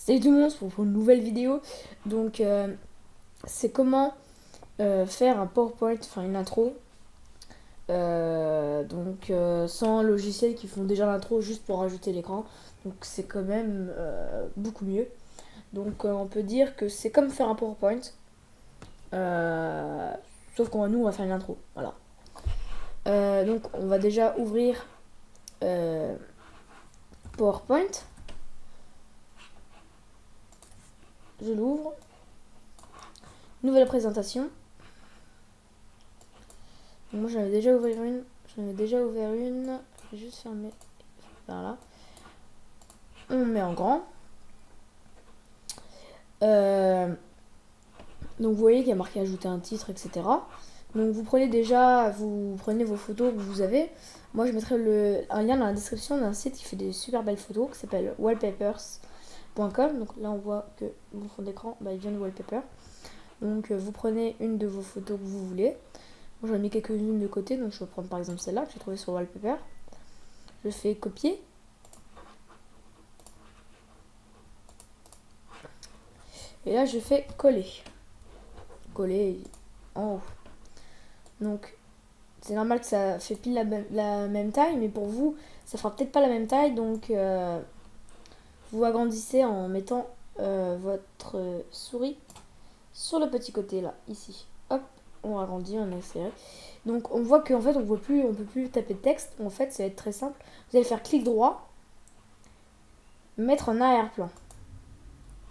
Salut tout le monde pour une nouvelle vidéo. Donc c'est comment faire un PowerPoint, enfin une intro. Sans logiciels qui font déjà l'intro juste pour rajouter l'écran. Donc c'est quand même beaucoup mieux. Donc on peut dire que c'est comme faire un PowerPoint. euh, Sauf qu'on nous on va faire une intro. Voilà. Donc on va déjà ouvrir PowerPoint. Je l'ouvre. Nouvelle présentation. Donc moi j'en avais déjà ouvert une. Je vais juste fermer par là. On met en grand. Euh, donc vous voyez qu'il y a marqué ajouter un titre, etc. Donc vous prenez vos photos que vous avez. Moi je mettrai un lien dans la description d'un site qui fait des super belles photos qui s'appelle wallpapers.com. Donc là on voit que mon fond d'écran il vient de wallpaper. Donc vous prenez une de vos photos que vous voulez. Moi j'en ai mis quelques-unes de côté, donc je vais prendre par exemple celle-là que j'ai trouvée sur wallpaper. Je fais copier. Et là je fais coller. Coller en haut. Donc c'est normal que ça fait pile la même taille, mais pour vous, ça fera peut-être pas la même taille, donc vous agrandissez en mettant votre souris sur le petit côté là, ici. Hop, on agrandit, on accélère. Donc on voit qu'en fait on peut plus taper de texte. En fait, ça va être très simple. Vous allez faire clic droit, mettre en arrière-plan.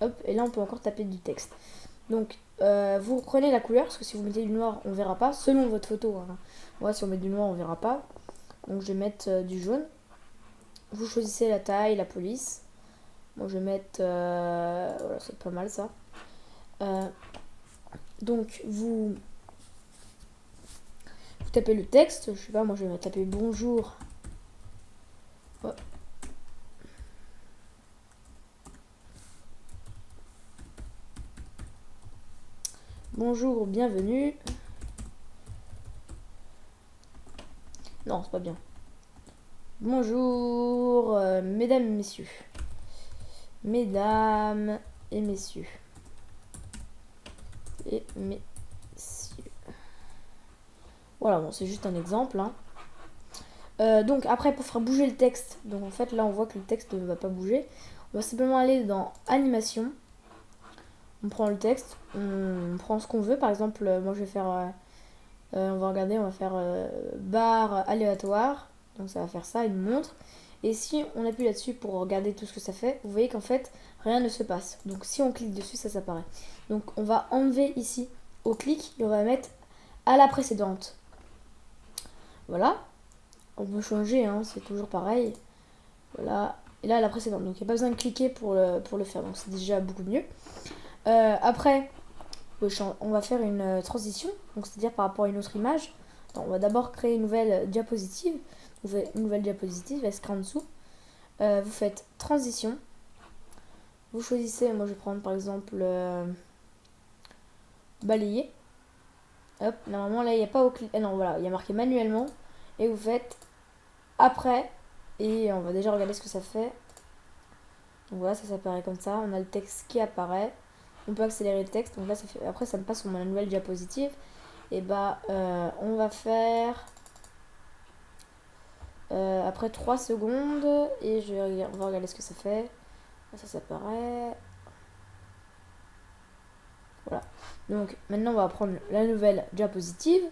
Hop, et là on peut encore taper du texte. Donc vous prenez la couleur, parce que si vous mettez du noir, on verra pas, selon votre photo. Hein. Moi, si on met du noir, on verra pas. Donc je vais mettre du jaune. Vous choisissez la taille, la police. Moi je vais mettre... voilà, c'est pas mal ça. Euh, donc vous tapez le texte. Je sais pas, moi je vais taper bonjour. Oh. Bonjour, bienvenue. Non, c'est pas bien. Bonjour, mesdames et messieurs. Mesdames et messieurs. Et messieurs. Voilà, bon, c'est juste un exemple. Hein. Donc après pour faire bouger le texte, donc en fait là on voit que le texte ne va pas bouger, on va simplement aller dans animation, on prend le texte, on prend ce qu'on veut, par exemple moi je vais faire, on va regarder, on va faire barre aléatoire, donc ça va faire ça, une montre, et si on appuie là-dessus pour regarder tout ce que ça fait, vous voyez qu'en fait rien ne se passe, donc si on clique dessus ça s'apparaît. Donc on va enlever ici au clic et on va mettre à la précédente. Voilà. On peut changer, hein, c'est toujours pareil. Voilà. Et là, la précédente. Donc, il n'y a pas besoin de cliquer pour le faire. Donc, c'est déjà beaucoup mieux. Après, on va faire une transition. Donc, c'est-à-dire par rapport à une autre image. Donc, on va d'abord créer une nouvelle diapositive. Vous faites une nouvelle diapositive, elle sera en dessous. Vous faites transition. Vous choisissez, moi je vais prendre par exemple balayer. Hop, normalement là il n'y a pas au clic. Ah non, voilà, il y a marqué manuellement. Et vous faites après. Et on va déjà regarder ce que ça fait. Donc voilà, ça apparaît comme ça. On a le texte qui apparaît. On peut accélérer le texte. Donc là, ça fait... après, ça me passe sur ma nouvelle diapositive. Et bah, on va faire après 3 secondes. Et on va regarder ce que ça fait. Ça s'apparaît. Voilà. Donc maintenant, on va prendre la nouvelle diapositive.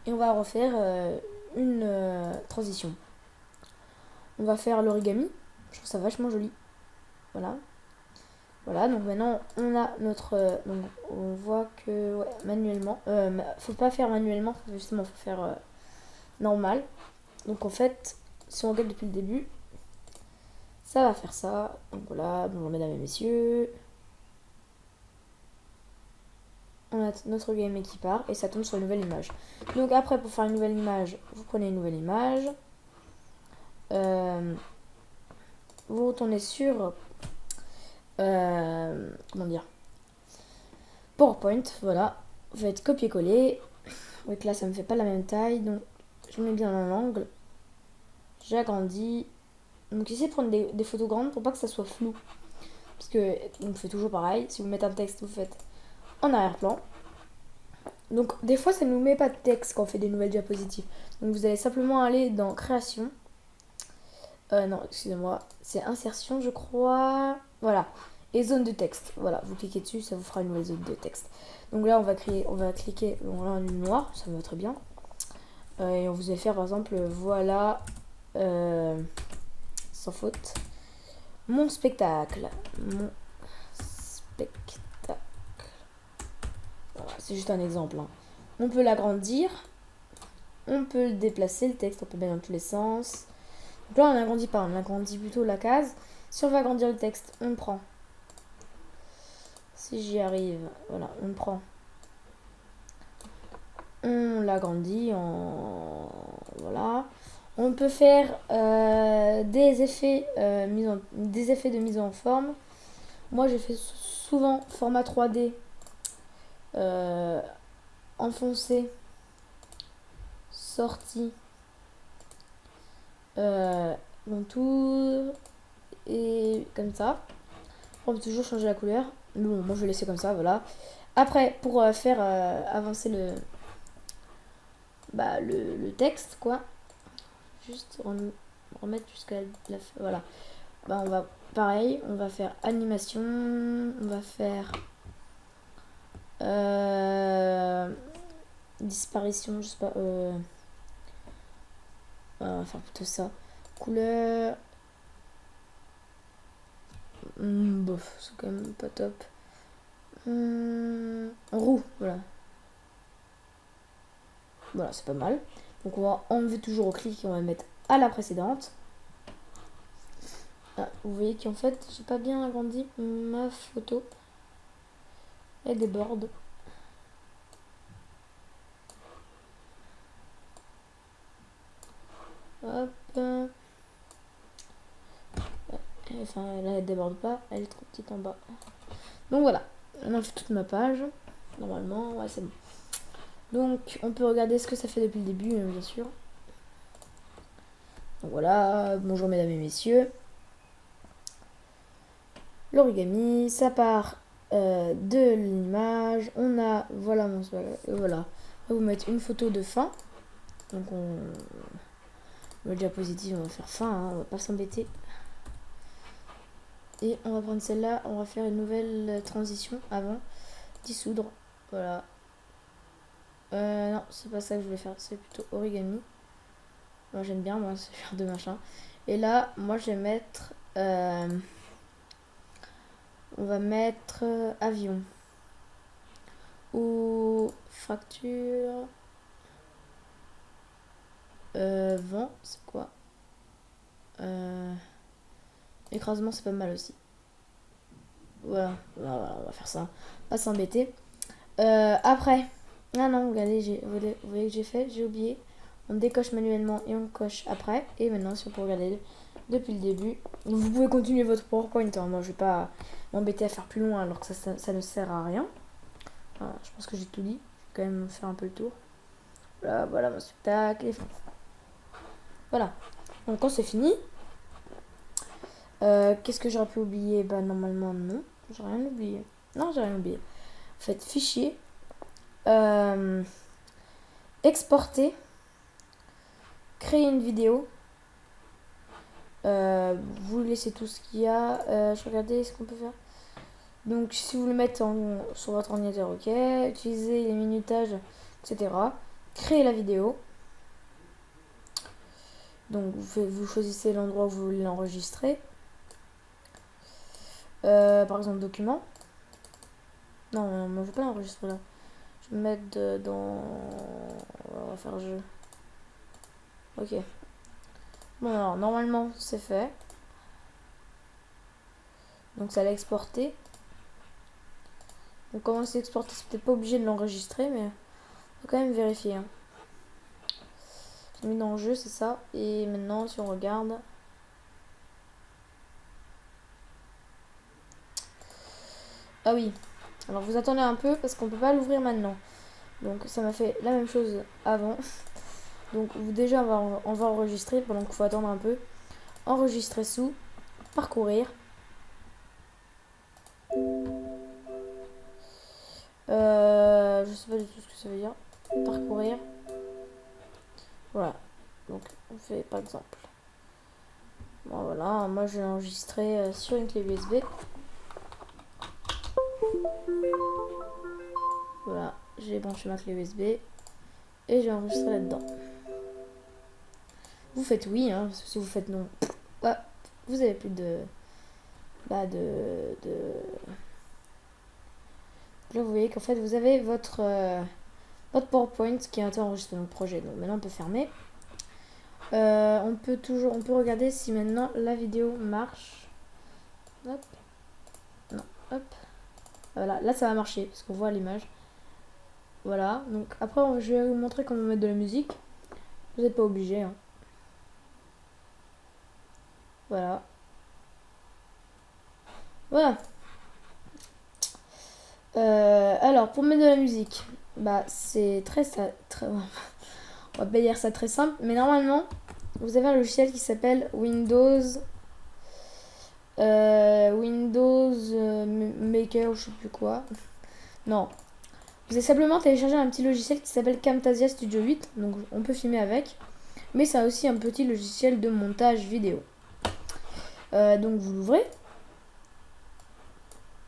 Et on va refaire une transition. On va faire l'origami. Je trouve ça vachement joli. Voilà. Voilà, donc maintenant on a notre. Donc on voit que ouais, manuellement. Faut pas faire manuellement, justement, faut faire normal. Donc en fait, si on regarde depuis le début, ça va faire ça. Donc voilà, bonjour mesdames et messieurs. On a notre game qui part et ça tombe sur une nouvelle image. Donc après, pour faire une nouvelle image, vous prenez une nouvelle image. Vous retournez sur. Comment dire, PowerPoint, voilà. Vous faites copier-coller. Oui, que là ça me fait pas la même taille, donc je mets bien dans l'angle. J'agrandis. Donc essayez de prendre des photos grandes pour pas que ça soit flou. parce que on fait toujours pareil. Si vous mettez un texte, vous faites en arrière-plan. Donc des fois ça ne nous met pas de texte quand on fait des nouvelles diapositives. Donc vous allez simplement aller dans création. Non, excusez-moi, c'est insertion je crois. Voilà. Et zone de texte. Voilà, vous cliquez dessus, ça vous fera une nouvelle zone de texte. Donc là on va cliquer en ligne noire, ça va très bien. Et on vous allez faire par exemple voilà sans faute. Mon spectacle. Mon spectacle. Voilà, c'est juste un exemple. Hein. On peut l'agrandir. On peut le déplacer, le texte, on peut mettre dans tous les sens. Donc là, on n'agrandit pas, on agrandit plutôt la case. Si on veut agrandir le texte, on le prend. Si j'y arrive, voilà, on le prend. On l'agrandit en... Voilà. On peut faire des effets de mise en forme. Moi, j'ai fait souvent format 3D enfoncé, sorti, donc tout et comme ça. On peut toujours changer la couleur. Mais bon, moi je vais laisser comme ça, voilà. Après, pour faire avancer le texte, quoi. Juste remettre jusqu'à la... Voilà. Bah, on va... Pareil, on va faire animation. On va faire... disparition, je sais pas. Enfin, plutôt ça. Couleur... bof, c'est quand même pas top. Roux, voilà. Voilà, c'est pas mal. Donc on va enlever toujours au clic et on va mettre à la précédente. Ah, vous voyez qu'en fait, j'ai pas bien agrandi ma photo. Elle déborde. Hop. Enfin, là, elle déborde pas. Elle est trop petite en bas. Donc voilà. On a fait toute ma page. Normalement, ouais, c'est bon. Donc, on peut regarder ce que ça fait depuis le début, bien sûr. Donc voilà. Bonjour, mesdames et messieurs. L'origami, ça part de l'image. On a, voilà, voilà. On va vous mettre une photo de fin. Donc le diapositive, on va faire fin, hein, on va pas s'embêter. Et on va prendre celle-là, on va faire une nouvelle transition avant. Dissoudre, voilà. Non, c'est pas ça que je voulais faire, c'est plutôt origami. Moi j'aime bien, moi, ce genre de machin. Et là, moi je vais mettre... on va mettre avion. Ou fracture... vent, c'est quoi écrasement, c'est pas mal aussi. Voilà, on va faire ça. Pas s'embêter. Après, ah non, regardez, vous voyez que j'ai fait, j'ai oublié. On décoche manuellement et on coche après. Et maintenant, si on peut regarder depuis le début, vous pouvez continuer votre PowerPoint. Hein. Moi, je vais pas m'embêter à faire plus loin alors que ça ne sert à rien. Voilà, je pense que j'ai tout dit. Je vais quand même faire un peu le tour. Voilà mon spectacle. Voilà. Donc quand c'est fini, qu'est-ce que j'aurais pu oublier? Bah normalement non, j'ai rien oublié. Non, j'ai rien oublié. Faites fichier, exporter, créer une vidéo. Vous laissez tout ce qu'il y a. Je regardais ce qu'on peut faire. Donc si vous le mettez sur votre ordinateur, ok. Utilisez les minutages, etc. Créer la vidéo. Donc vous choisissez l'endroit où vous voulez l'enregistrer. Par exemple document. Non, moi je veux pas l'enregistrer là. Je vais me mettre dans... On va faire jeu. Ok. Bon alors normalement c'est fait. Donc ça l'a exporté. Donc comment c'est exporté, c'est peut-être pas obligé de l'enregistrer, mais faut quand même vérifier. Hein. J'ai mis dans le jeu, c'est ça. Et maintenant si on regarde... Ah oui. Alors vous attendez un peu parce qu'on peut pas l'ouvrir maintenant. Donc ça m'a fait la même chose avant. Donc déjà on va enregistrer pendant qu'il faut attendre un peu. Enregistrer sous, parcourir. Je sais pas du tout ce que ça veut dire. Parcourir. Voilà. Donc on fait par exemple. Bon voilà, moi j'ai enregistré sur une clé USB. Voilà, j'ai branché ma clé USB et j'ai enregistré là-dedans. Vous faites oui, hein, parce que si vous faites non, ouais, vous avez plus de... Là vous voyez qu'en fait vous avez votre PowerPoint qui a été enregistré dans le projet. Donc maintenant on peut fermer. On peut regarder si maintenant la vidéo marche. Hop. Non, hop. Voilà, là ça va marcher parce qu'on voit l'image. Voilà, donc après je vais vous montrer comment mettre de la musique. Vous n'êtes pas obligé. Hein. Voilà. Voilà. Alors pour mettre de la musique, bah c'est très on va pas dire ça très simple, mais normalement vous avez un logiciel qui s'appelle Windows Maker ou je sais plus quoi. Non. Vous avez simplement téléchargé un petit logiciel qui s'appelle Camtasia Studio 8, donc on peut filmer avec. Mais ça a aussi un petit logiciel de montage vidéo. Donc vous l'ouvrez.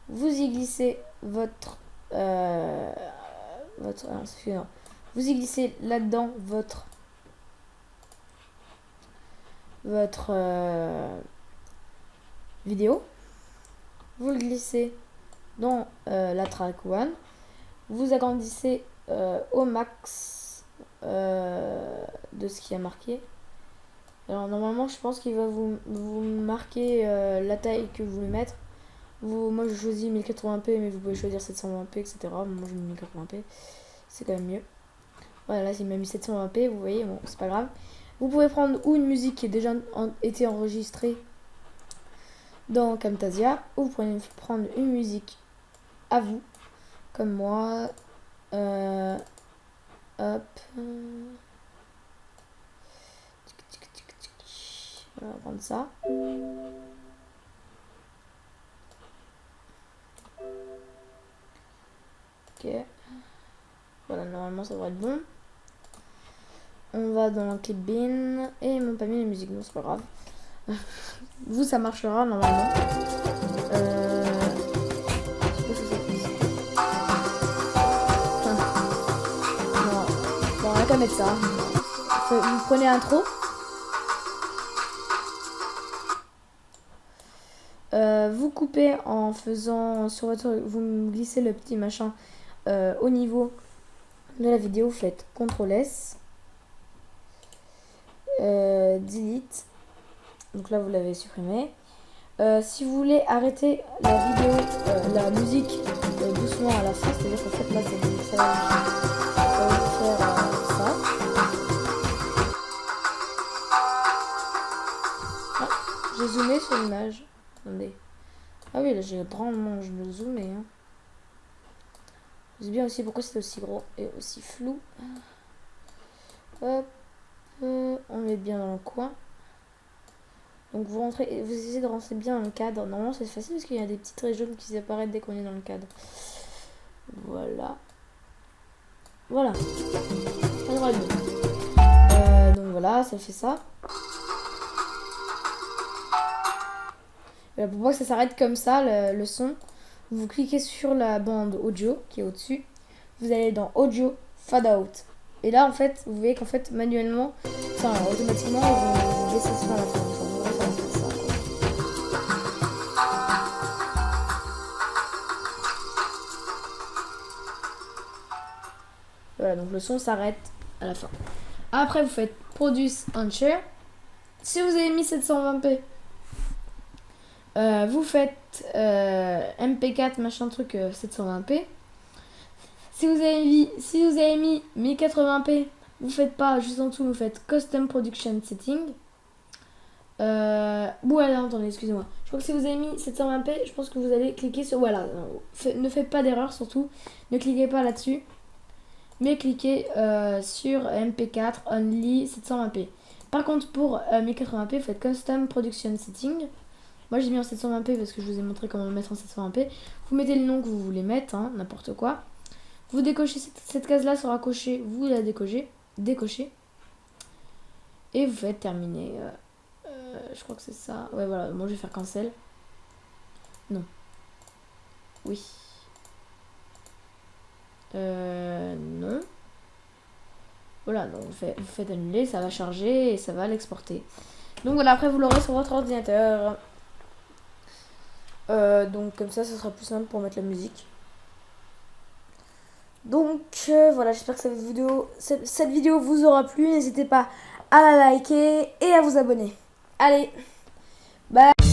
Vous y glissez votre... vous y glissez là-dedans votre vidéo. Vous le glissez dans la track 1. Vous agrandissez au max de ce qui a marqué. Alors normalement je pense qu'il va vous marquer la taille que vous voulez mettre. Moi je choisis 1080p mais vous pouvez choisir 720p etc. Moi je mets 1080p, c'est quand même mieux. Voilà, là il m'a mis 720p, vous voyez, bon c'est pas grave. Vous pouvez prendre ou une musique qui a déjà été enregistrée dans Camtasia, ou vous pouvez prendre une musique à vous, comme moi. Hop. On va prendre ça. Ok. Voilà, normalement ça devrait être bon. On va dans la clip bin et mon pas mis les musiques, non c'est pas grave. Vous ça marchera normalement. Non, on va pas mettre ça. Vous prenez intro. Vous coupez en faisant sur votre, vous glissez le petit machin au niveau de la vidéo, vous faites CTRL S, delete, donc là vous l'avez supprimé. Si vous voulez arrêter la vidéo, la musique doucement à la fin, c'est-à-dire qu'en fait là ça va vous faire ça. Ah, j'ai zoomé sur l'image. Attendez. Ah oui, là j'ai grandement zoomé. Hein. Je sais bien aussi pourquoi c'est aussi gros et aussi flou. Hop, on met bien dans le coin. Donc vous rentrez, vous essayez de rentrer bien dans le cadre. Normalement c'est facile parce qu'il y a des petits traits jaunes qui apparaissent dès qu'on est dans le cadre. Voilà. Voilà. Donc voilà, ça fait ça. Pour pas que ça s'arrête comme ça, le son, vous cliquez sur la bande audio qui est au-dessus. Vous allez dans Audio Fade Out. Et là, en fait, vous voyez qu'en fait, manuellement, enfin, automatiquement, vous laissez ça à la fin. Voilà, donc le son s'arrête à la fin. Après, vous faites Produce and Share. Si vous avez mis 720p, vous faites MP4 machin truc 720p. Si vous avez mis 1080p, vous faites pas juste en dessous, vous faites Custom Production Setting. Voilà, attendez, excusez-moi. Je crois que si vous avez mis 720p, je pense que vous allez cliquer sur voilà. Ne faites pas d'erreur surtout. Ne cliquez pas là-dessus. Mais cliquez sur MP4 Only 720p. Par contre, pour 1080p, vous faites Custom Production Setting. Moi j'ai mis en 720p parce que je vous ai montré comment le mettre en 720p. Vous mettez le nom que vous voulez mettre, hein, n'importe quoi. Vous décochez cette case-là sera cochée, vous la décochez. Et vous faites terminer. Je crois que c'est ça. Ouais, voilà. Moi, je vais faire cancel. Non. Oui. Non. Voilà, donc vous faites annuler, ça va charger et ça va l'exporter. Donc voilà, après vous l'aurez sur votre ordinateur. Donc comme ça sera plus simple pour mettre la musique. Donc voilà, j'espère que cette vidéo vous aura plu. N'hésitez pas à la liker et à vous abonner. Allez, bye.